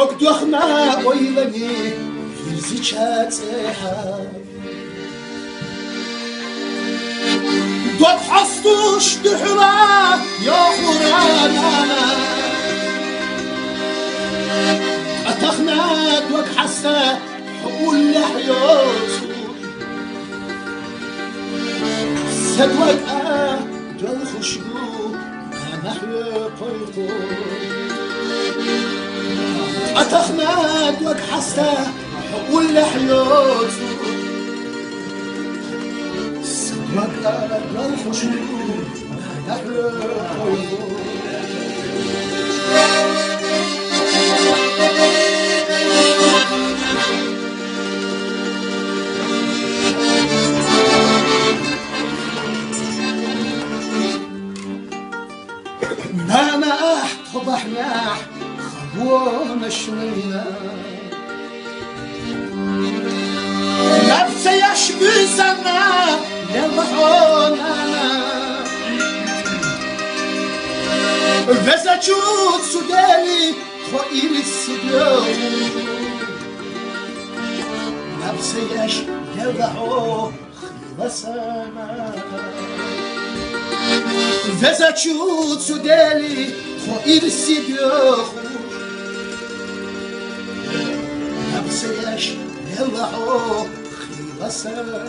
دخنا ويلني في زيشاتها دوك حصتوش دحرا يا خورانا أتخنا دوك حسا حقول لحيوتو سدوك دول خشبو نحيا قيقو أتخنا دوك حسا حقول لحيوتو سدوك دول خشبو نحيا قيقو أنا أحط بحناح خبونا شوينا نفسي يشبه سنة يلبحونا فزا تشوت سودالي خوئي السديو نفسي يشبه يلبحو خلصنا فزا تشوت سودالي خوئي السديو نفسي يشبه يلبحو خلصنا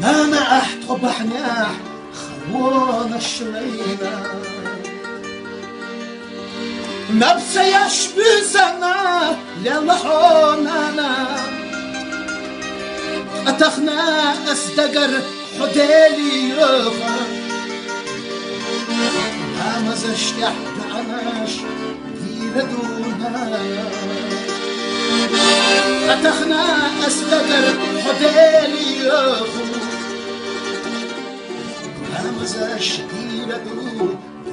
ماما أحط بحناح خبونا الشلينا نفسي يشبه سنة للحونانا أتخنا أصدقر حدالي يوفا ما زشتح بعناش ديردونا أتخنا أصدقر حدالي يوفا ما زشتح ديردو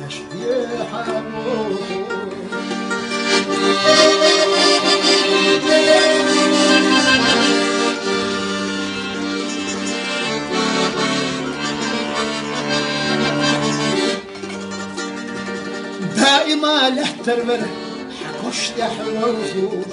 تشبيح الروح دائما له تربر حكوش تحلوه